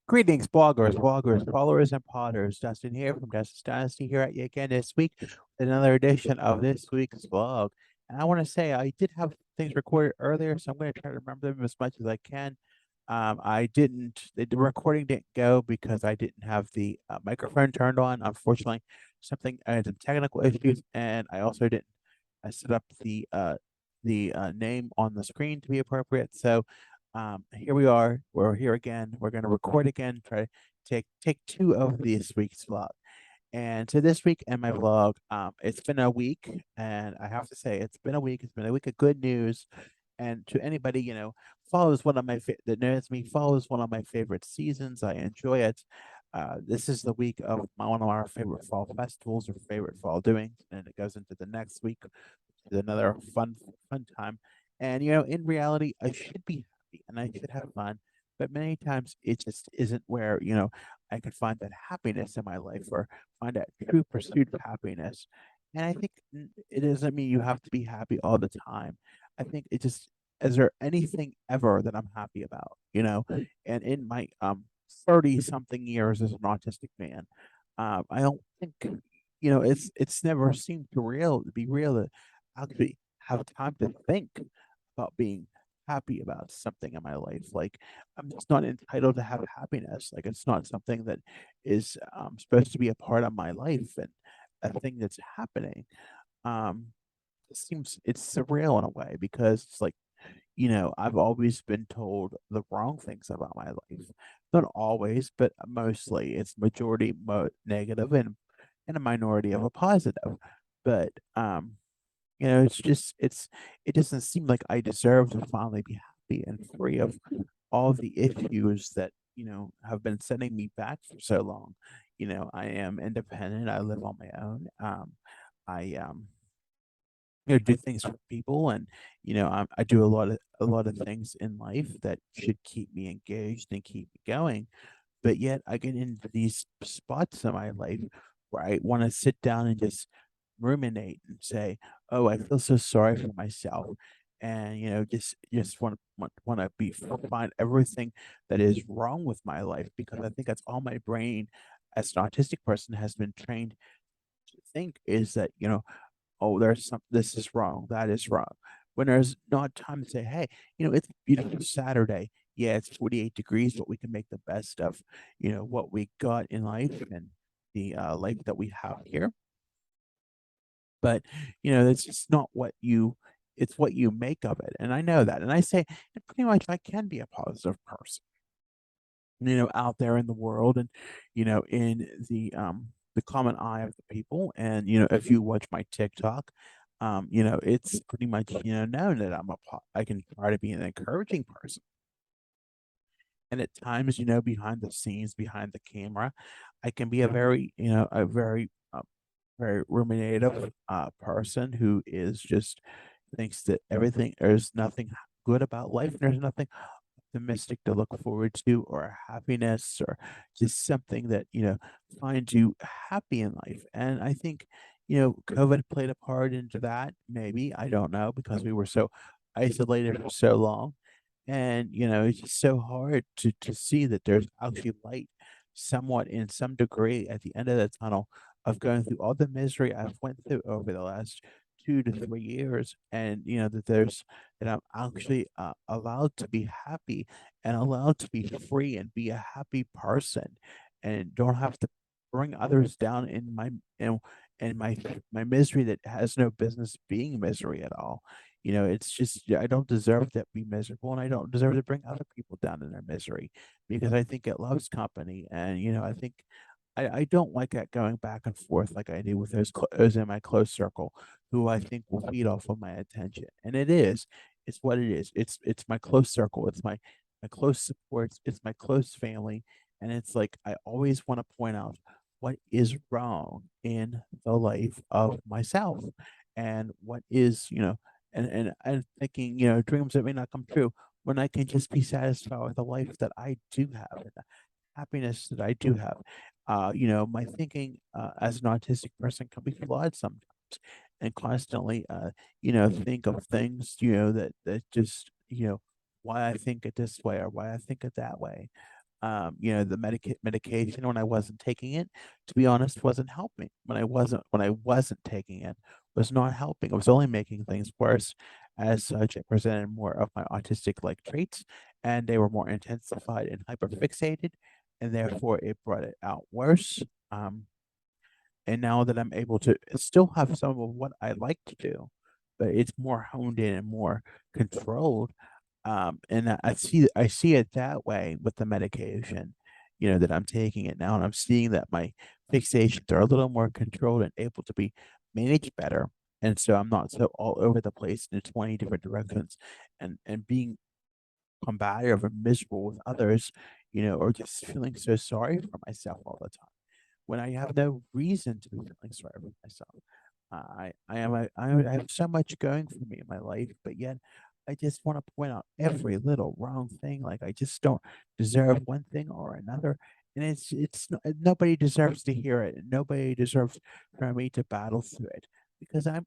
Greetings, bloggers, followers, and potters. Dustin here from Dustin's Dynasty here at you again this week with another edition of this week's vlog. And I want to say I did have things recorded earlier, so I'm going to try to remember them as much as I can. I didn't, the recording didn't go because I didn't have the microphone turned on. Unfortunately, I had some technical issues, and I also didn't set up the name on the screen to be appropriate. So here we are. We're here again. We're going to record again. Try to take two of this week's vlog. And so this week in my vlog, it's been a week, and I have to say it's been a week. It's been a week of good news. And to anybody follows one of that knows me, follows one of my favorite seasons. I enjoy it. This is the week of one of our favorite fall festivals or favorite fall doings, and it goes into the next week, which is another fun time. And in reality, I should be happy and I should have fun, but many times it just isn't where I could find that happiness in my life or find that true pursuit of happiness. And I think it doesn't mean you have to be happy all the time. I think it just is there anything ever that I'm happy about, And in my 30 something years as an autistic man, I don't think it's never seemed to be real to actually have time to think about being happy about something in my life. Like I'm just not entitled to have happiness. Like it's not something that is supposed to be a part of my life and a thing that's happening. Um, it's surreal in a way because it's like I've always been told the wrong things about my life. Not always, but mostly. It's majority negative and a minority of a positive. But it doesn't seem like I deserve to finally be happy and free of all the issues that, have been setting me back for so long. I am independent. I live on my own. I do things for people, and I do a lot of things in life that should keep me engaged and keep me going. But yet I get into these spots in my life where I want to sit down and just ruminate and say, "Oh, I feel so sorry for myself," and just want to be find everything that is wrong with my life because I think that's all my brain, as an autistic person, has been trained to think is that oh, this is wrong, that is wrong. When there's not time to say, hey, it's a beautiful Saturday. Yeah, it's 48 degrees, but we can make the best of, what we got in life and the life that we have here. But, that's just not it's what you make of it. And I know that. And I say, and pretty much I can be a positive person, out there in the world and, in the common eye of the people. And, if you watch my TikTok, it's pretty much, known that I can try to be an encouraging person. And at times, behind the scenes, behind the camera, I can be a very ruminative person who is just thinks that there's nothing good about life. And there's nothing optimistic to look forward to or happiness or just something that finds you happy in life. And I think COVID played a part into that. Maybe, I don't know, because we were so isolated for so long. And it's just so hard to see that there's actually light somewhat in some degree at the end of the tunnel of going through all the misery I've went through over the last 2 to 3 years. And that I'm actually allowed to be happy and allowed to be free and be a happy person and don't have to bring others down in my misery that has no business being misery at all. It's just I don't deserve to be miserable, and I don't deserve to bring other people down in their misery because I think it loves company. And I think I don't like that going back and forth like I do with those in my close circle who I think will feed off of my attention. And it's what it is. It's my close circle. It's my close supports. It's my close family. And it's like I always want to point out what is wrong in the life of myself and what is, and thinking, dreams that may not come true when I can just be satisfied with the life that I do have and the happiness that I do have. My thinking as an autistic person can be flawed sometimes and constantly, think of things, that just, why I think it this way or why I think it that way. The medication when I wasn't taking it, to be honest, wasn't helping. When I wasn't taking it, was not helping. It was only making things worse. As such, it presented more of my autistic-like traits, and they were more intensified and hyperfixated, and therefore it brought it out worse. Um, and now that I'm able to still have some of what I like to do, but it's more honed in and more controlled, and I see it that way with the medication, that I'm taking it now, and I'm seeing that my fixations are a little more controlled and able to be managed better, and so I'm not so all over the place in 20 different directions and being combative or miserable with others, or just feeling so sorry for myself all the time when I have no reason to be feeling sorry for myself. I have so much going for me in my life, but yet I just want to point out every little wrong thing. Like I just don't deserve one thing or another, and nobody deserves to hear it, and nobody deserves for me to battle through it because I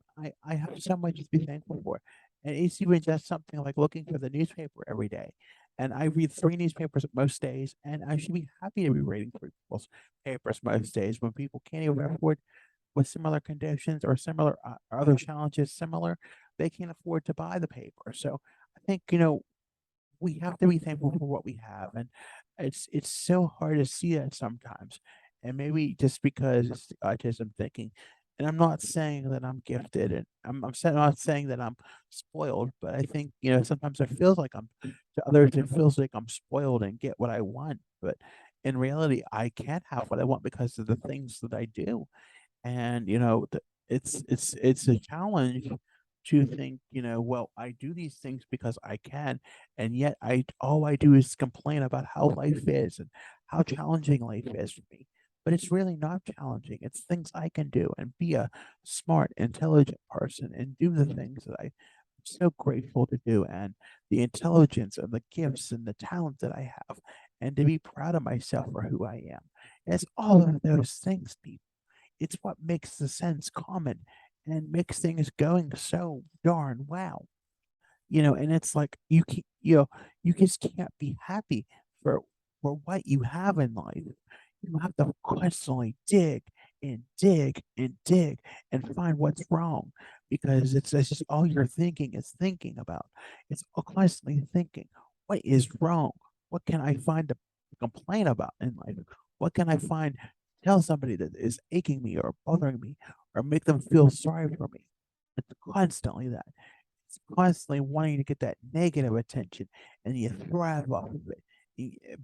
have so much to be thankful for, and it's even just something like looking for the newspaper every day. And I read 3 newspapers most days, and I should be happy to be reading 3 papers most days when people can't even afford with similar conditions or similar or other challenges similar, they can't afford to buy the paper. So I think we have to be thankful for what we have, and it's so hard to see that sometimes. And maybe just because it's the autism thinking, and I'm not saying that I'm gifted, and not saying that I'm spoiled, but I think sometimes it feels like I'm to others. It feels like I'm spoiled and get what I want, but in reality, I can't have what I want because of the things that I do. And, it's a challenge to think, well, I do these things because I can, and yet I all I do is complain about how life is and how challenging life is for me. But it's really not challenging. It's things I can do and be a smart, intelligent person and do the things that I'm so grateful to do, and the intelligence and the gifts and the talent that I have, and to be proud of myself for who I am. It's all of those things, people. It's what makes the sense common and makes things going so darn well. And it's like you just can't be happy for what you have in life. You have to constantly dig and dig and dig and find what's wrong because it's just all you're thinking is thinking about. It's constantly thinking, what is wrong? What can I find to complain about in life? What can I find tell somebody that is aching me or bothering me or make them feel sorry for me? It's constantly that. It's constantly wanting to get that negative attention, and you thrive off of it.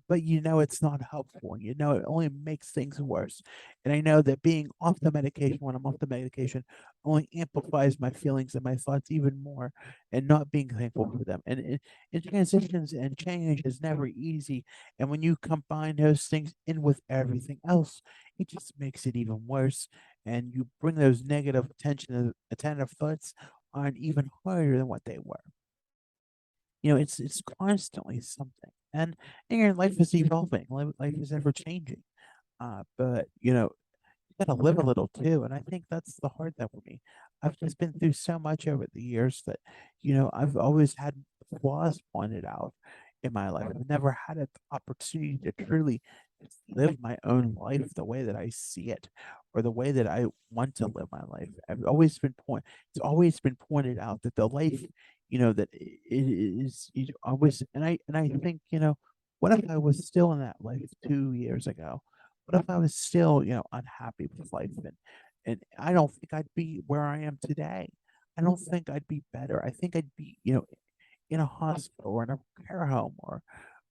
But it's not helpful. It only makes things worse. And I know that being off the medication when I'm off the medication only amplifies my feelings and my thoughts even more, and not being thankful for them. And transitions and change is never easy. And when you combine those things in with everything else, it just makes it even worse. And you bring those negative attentive thoughts on even harder than what they were. It's constantly something, and your life is evolving. Life is ever changing. But you gotta live a little too, and I think that's the hard thing for me. I've just been through so much over the years that, I've always had flaws pointed out in my life. I've never had an opportunity to truly just live my own life the way that I see it, or the way that I want to live my life. It's always been pointed out that the life, that it is. I think, what if I was still in that life 2 years ago? What if I was still, unhappy with life? And I don't think I'd be where I am today. I don't think I'd be better. I think I'd be, in a hospital or in a care home or,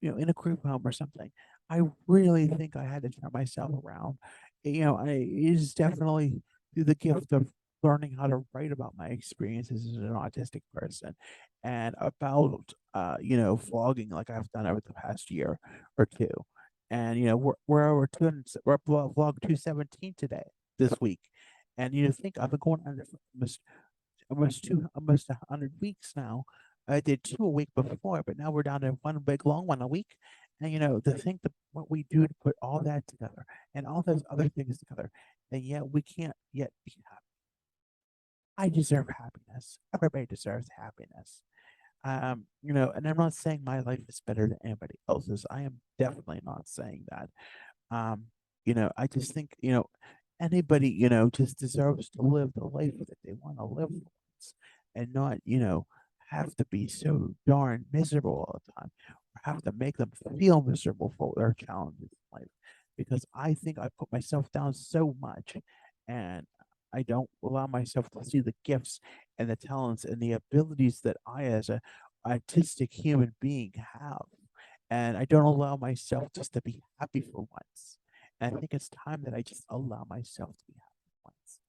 in a group home or something. I really think I had to turn myself around. It is definitely through the gift of learning how to write about my experiences as an autistic person and about, vlogging like I've done over the past year or two. And, we're over 200, we're up vlog 217 today, this week. And think I've been going on for almost 100 weeks now. I did 2 a week before, but now we're down to 1 big long one a week. And, to think that what we do to put all that together and all those other things together, and yet we can't yet be happy. I deserve happiness. Everybody deserves happiness. And I'm not saying my life is better than anybody else's. I am definitely not saying that. Um, I just think, anybody, just deserves to live the life that they want to live once and not, have to be so darn miserable all the time or have to make them feel miserable for their challenges in life. Because I think I put myself down so much and I don't allow myself to see the gifts and the talents and the abilities that I, as a artistic human being, have. And I don't allow myself just to be happy for once. And I think it's time that I just allow myself to be happy once.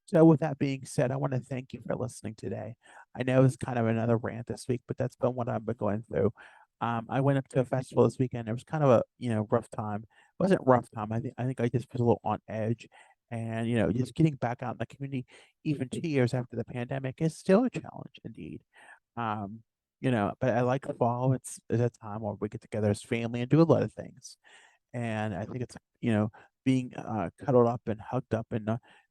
So, with that being said, I want to thank you for listening today. I know it's kind of another rant this week, but that's been what I've been going through. I went up to a festival this weekend. It was kind of a rough time. It wasn't rough time. I think I just was a little on edge, and just getting back out in the community, even 2 years after the pandemic, is still a challenge indeed. Um, but I like fall. It's a time where we get together as family and do a lot of things. And I think it's, being cuddled up and hugged up and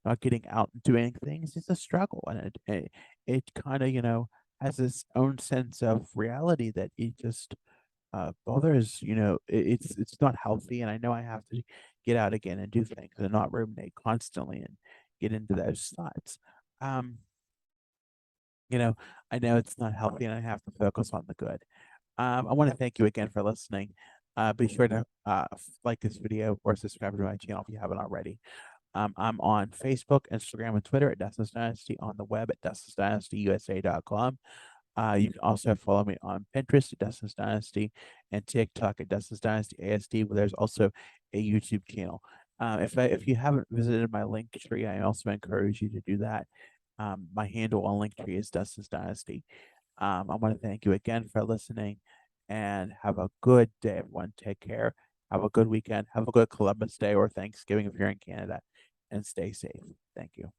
not getting out and doing things is a struggle. And it kind of, has its own sense of reality that it just bothers, it's not healthy. And I know I have to get out again and do things and not ruminate constantly and get into those thoughts. Um, you know, I know it's not healthy and I have to focus on the good. I want to thank you again for listening. Be sure to like this video or subscribe to my channel if you haven't already. I'm on Facebook, Instagram, and Twitter at Dustin's Dynasty, on the web at DustinsDynastyUSA.com. You can also follow me on Pinterest at Dustin's Dynasty and TikTok at Dustin's Dynasty ASD, where there's also a YouTube channel. If you haven't visited my link tree, I also encourage you to do that. My handle on Linktree is Dustin's Dynasty. I want to thank you again for listening and have a good day, everyone. Take care. Have a good weekend. Have a good Columbus Day or Thanksgiving if you're in Canada and stay safe. Thank you.